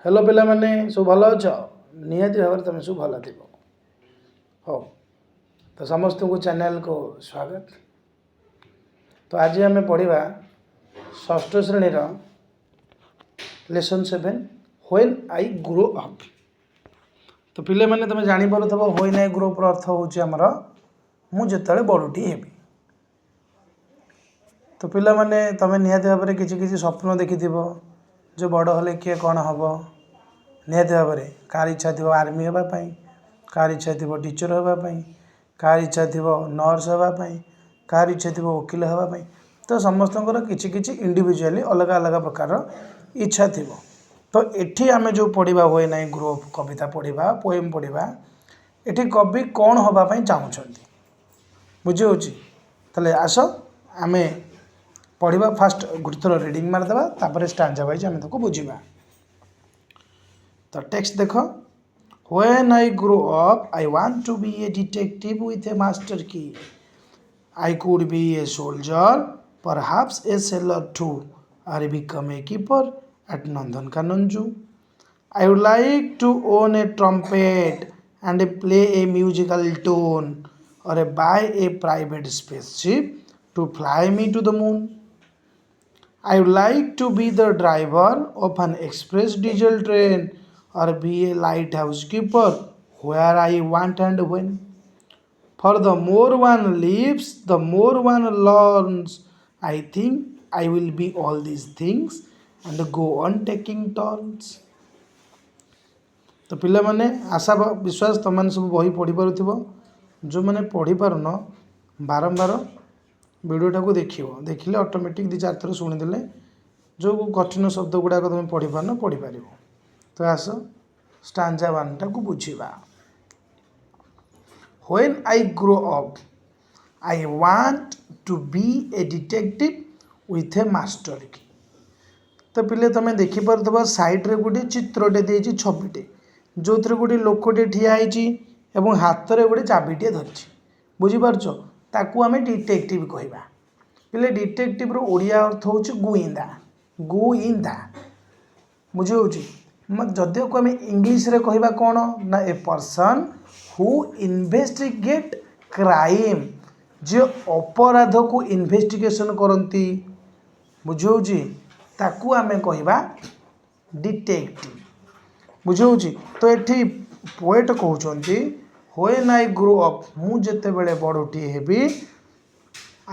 Hello पिला माने सब भल अच निहाती भाव तुम सब भल थी हो तो समस्त को चैनल को स्वागत। तो आज आम पढ़ा षष्ठ श्रेणी lesson 7 when I grow up. तो पिले माने तुम जापर व्हेन आई ग्रो अप अर्थ होमर मुझे बड़ुटी हेबी। तो पिला माने तुम निहाती भाव किसी स्वप्न देखि जो बड़ हेले किए कौन हम निहाती भाव में कार इच्छा थी आर्मी होगापाई, कार इच्छा थी टीचर होगापाई, कार इच्छा थी नर्स होगापाई, कार इच्छा थी वकिल होगापाई। तो समस्त किसी किसी इंडिविजुअली अलग अलग प्रकार इच्छा थी। तो एठी आमे जो पढ़ा हुए ना ग्रो अप कविता पढ़ा पोएम पढ़ा एठी कवि कौन होगापाई चाहूँगी बुझी होची। तले आस आमे पढ़ा फास्ट गोटे थर रिडिंग मारदेवा तापर स्टांजा वाइज आम ताको बुझा। तो टेक्स्ट देखो when I grow up I want to be a detective with a master key I could be a soldier perhaps a sailor too or become a keeper at Nandankanan zoo I would like to own a trumpet and play a musical tone or buy a private spaceship to fly me to the moon I would like to be the driver of an express diesel train or be a lighthouse keeper where I want and when. For the more one lives, the more one learns. I think I will be all these things and go on taking turns. तो पिला माने आशा विश्वास तुम मैंने सब बही पढ़ी पार जो मैंने पढ़ी पारन बारंबार वीडियोटा को देखिले ऑटोमेटिक 2-4 थर शुणीदे जो कठिन शब्द गुड़ाक तुम पढ़ी पारन पढ़ी पार। तो आस स्टांजा 1 को बुझा। When I grow up I want to be a detective with a master key. तो पिले तुम देखिपे साइड्रे गोटे चित्रटे देती छविटे जो थे गोटे लोकटे ठिया और हाथ में गोटे चाबिटे धरी बुझीपार ताकू आम डिटेक्टिव कहवा। पिले डिटेक्टिव ओडिया अर्थ हूँ गुइंदा गुइंदा बुझी हो जदि को आम इंग्लीश रे कहवा कौन ना a person who investigate crime जे अपराध को इन्वेस्टिगेशन करती बुझी ताकू आम कहवा डिटेक्टिव बुझी। तो ये पोएट कहते व्हेन आई ग्रो अप मु जेते बेले बड़ुटी हेबी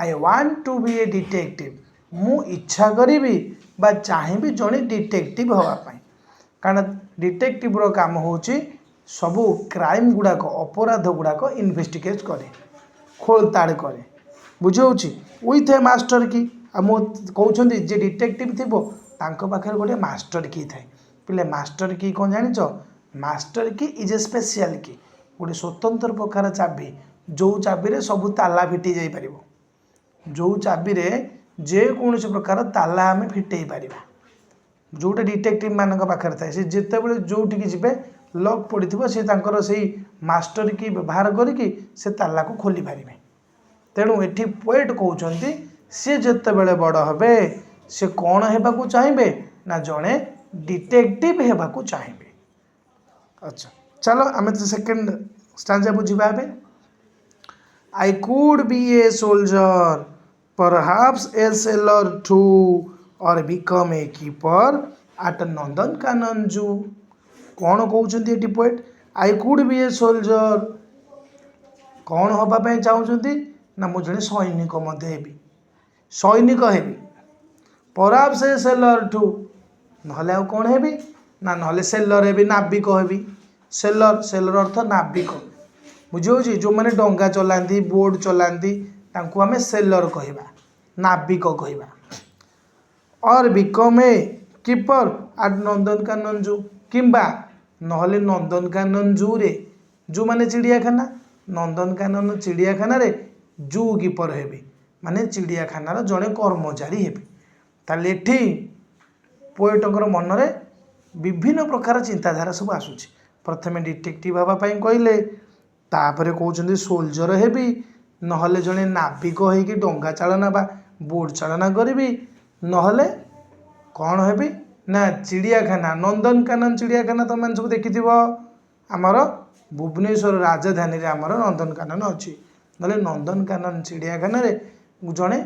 I want to be a detective मु इच्छा करी बा चाहिए जड़े डिटेक्टिव होगापाई। कारण डिटेक्टिव रो काम होची सबू क्राइम गुड़ाक अपराध गुड़ाक इन्वेस्टिगेट करे खोलताड़ करे बुझी विथ ए मास्टर की कहते जे डिटेक्टिव थी पाखे गोटे मास्टर की थाए। पिले मास्टर की कौन जानिच मास्टर की इज ए स्पेशल की गोटे स्वतंत्र प्रकार चाबी जो चाबी सबू ताला फिटी जापर जो चाबी जेकोसी प्रकार ताला आम फिटई पार जोटा डिटेक्टिव मान पाखे थाए सी जिते बड़े जो जी लक पड़ी सी से मास्टर की व्यवहार करके से ताला को खोली पारे। तेणु ये पोएट कहते सी जिते बड़े बड़ हे से कौन होगा चाहिए ना जड़े डिटेक्टिव होगा चाहिए। अच्छा चलो आम तो सेकेंड स्टांजा बुझा। I could be a soldier perhaps a sailor too or become a keeper at Nandankanan zoo. कौन कहते poet I could be a soldier कौन हाँपाई चाहूँगी ना मुझे सैनिक हेबी सैनिक हेबी परहैप्स ए सेलर टू ना कौन हेबी ना सेलर हेबी नाविक हेबी सेलर सेलर अर्थ नाविक बुझे जो मैंने डंगा चलाती बोट चलाती तांको आमे सेलर कहवा नाविक कहवा। Or become a keeper at Nandankanan zoo किंबा नहले नंदनकानन जू रे जू माने चिड़ियाखाना नंदनकानन चिड़ियाखाना रे जू कीपर हेबी माने चिड़ियाखानार जड़े कर्मचारी हेबी। ताले एठी पोएटकर मनरे विभिन्न प्रकार चिंताधारा सब आसूची। प्रथमे डिटेक्टिव हाँपाई कहले तापर कहते सोल्जर हेबी नहले जड़े नाविक होगी डंगा चालना बा बोट चालना करी नहले कौन हेबी ନା ଚିड़ियाखाना नंदनकानन चिड़ियाखाना तुम मैंने सब देखि आमर भुवनेश्वर राजधानी रे आमर नंदनकानन अच्छी ना नंदनकानन चिड़ियाखाना रे जड़े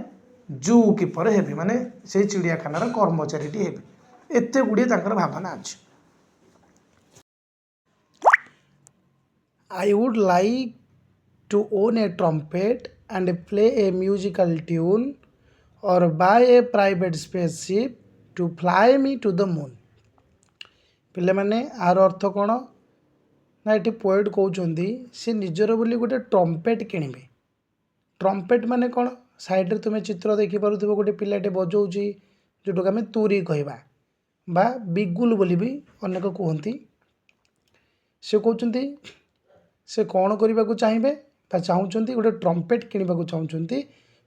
जू कीपर हेबे माने से चिड़ियाखानार कर्मचारी हेबे एते गुड़िए भावना अच्छी I would like to own a trumpet and play a musical tune or buy a private spaceship to fly me to the moon. पिले माने आर अर्थ कौन ना ये पोएट कहते सी निजर बोली गोटे ट्रम्पेट किणवे ट्रम्पेट माने कौन साइड तुम्हें चित्र देखिपुथ गोटे पिलाटे बजाऊँच जोटा आम तुरी कहवा बा बिगुल बोली भी अनेक कहती से कहते से कौन करने को चाहिए चाहते गोटे ट्रम्पेट किणवा चाहते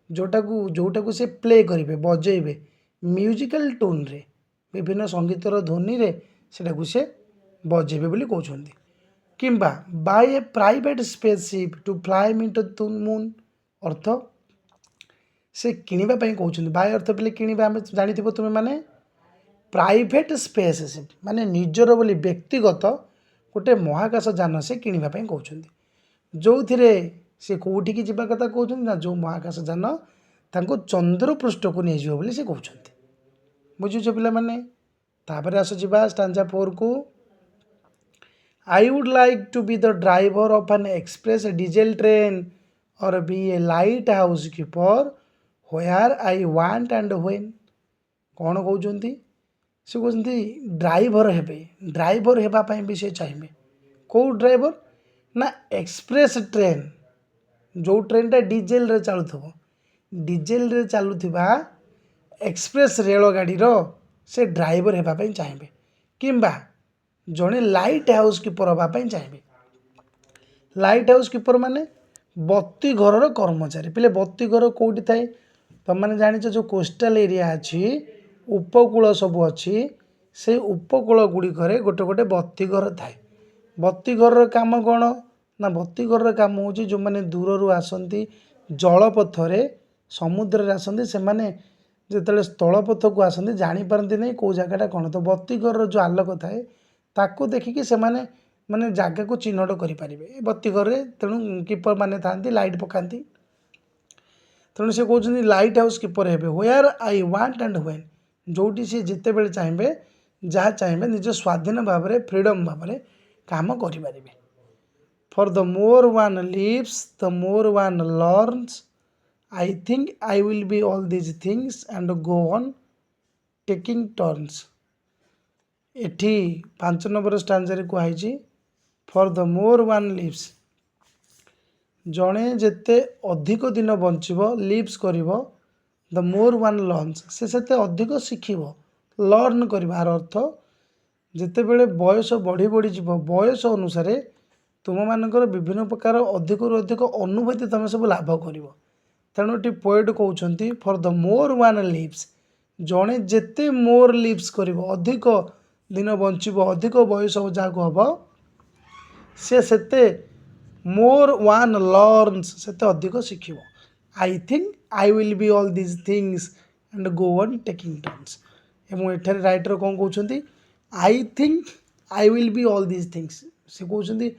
जोटा को से प्ले करेंगे बजेबे म्यूजिकल टोन रे विभिन्न संगीतर ध्वनि रे सेटा को से बजेबे बोली कहते किंबा buy a private spaceship to fly me to moon अर्थ से किणवा कहते बाय अर्थ पे किणवा आम जानी तुम्हें माने प्राइवेट स्पेसशिप माने निजर बोली व्यक्तिगत गोटे महाकाश यान से किणवा कहते जो थे सी कौटी की जावा कथा कहते ना जो महाकाश यान तांको चंद्र पृष्ठ को नहीं जाव बोली से कहते बुझुच पिला माने तापर आस जा स्टांजा 4 को I would like to be the driver of an express diesel train or be a light house keeper where I want and when कौन कहते से कहते ड्राइवर हेबे ड्राइवर हेबापी भी से चाहिए कौ ड्राइवर ना एक्सप्रेस ट्रेन जो ट्रेनटा डीजेल रे चलुथबो डीजेल रे चलुथिबा एक्सप्रेस रेलगाड़ी से ड्राइवर हेबापी चाहिए किंबा जड़े लाइट हाउस कीपर हाँपाई चाहिए लाइट हाउस कीपर माने बत्ती घर कर्मचारी पिले बत्ती घर कौटी थाए तुम मैंने जानिच जो कोस्टाल एरिया अच्छी उपकूल सब अच्छी से उपकूल गुड़िक गोटे गोटे बत्ती घर थाए बत्ती घर काम कौन ना बत्ती घर काम हो जो मैंने दूर आसती जलपथरे समुद्र आसती से मैंने जिते स्थलपथ को आसती जापारती नहीं कौ जगटा कौन तो बत्ती घर जो आलोक थाए ताको देखिकी से माने जगह को चिन्हट करें बत्ती घर तेणु कीपर माने था लाइट पकाती तेणु से कहते लाइट हाउस कीपर हे where I want and when जोटी सी जिते बड़े चाहिए जहाँ चाहिए निज स्वाधीन भाव में फ्रीडम भाव में काम करें for the more one lives the more one learns I think I will be all these things and go on taking turns एठी 5 नंबर स्टांजारे कहुई for the more one lives जड़े जिते अधिक दिन बंचब लिव्स कर द मोर वन लर्न्स से अधिक शिखब लर्न करार अर्थ जिते बड़े बयस बढ़ी बढ़ी जीव बयस अनुसार तुम मानकर विभिन्न प्रकार अधिक रु अधिक अनुभूति तुम सब लाभ कर तेणु ये पोएट कहते for the more one lives जड़े जिते मोर लिव्स कर अधिक दिन बंचब अधिक बयस जहाँ हम से मोर वन लर्न्स से अधिक शिखब I think I will be all these things and go on taking turns एवं एठारे राइटर कौन कहते I think I will be all these things से कहते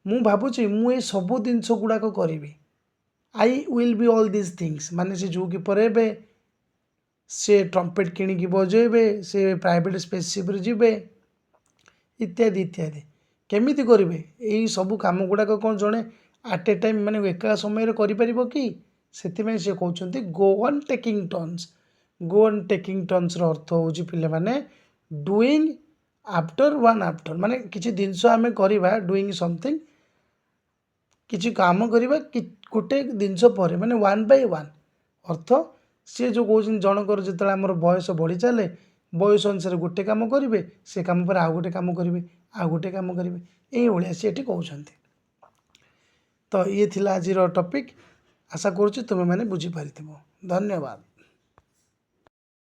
मु भावुची मु सब जिनस गुड़ाक करी I will be all these things माने से जो कीपर हे से ट्रम्पेट किणिकी बजेबे से प्राइवेट स्पेसशिप जीवे इत्यादि इत्यादि केमिति करेंगे यही सब कम गुड़ाक कौन जड़े आट ए टाइम माने एका समय करें कि से कहते गो ऑन टेकिंग टर्न्स अर्थ हूँ पिले माने डुईंग आफ्टर वन आफ्टर माने किसी जिनस आम करवा डुईंग समथिंग किसी काम करवा गोटे जिनस पर माने वन बाय वन अर्थ सी जो कौन जनकर जो आम बयस बढ़ी चले बयस अनुसार गोटे कम करेंगे से कम पर आउ गोटे कम करेंगे आउ गोटे कम करेंगे यही सी कहते तो ये थिला आज टॉपिक आशा करुँच तुम्हें मैंने बुझीपार धन्यवाद।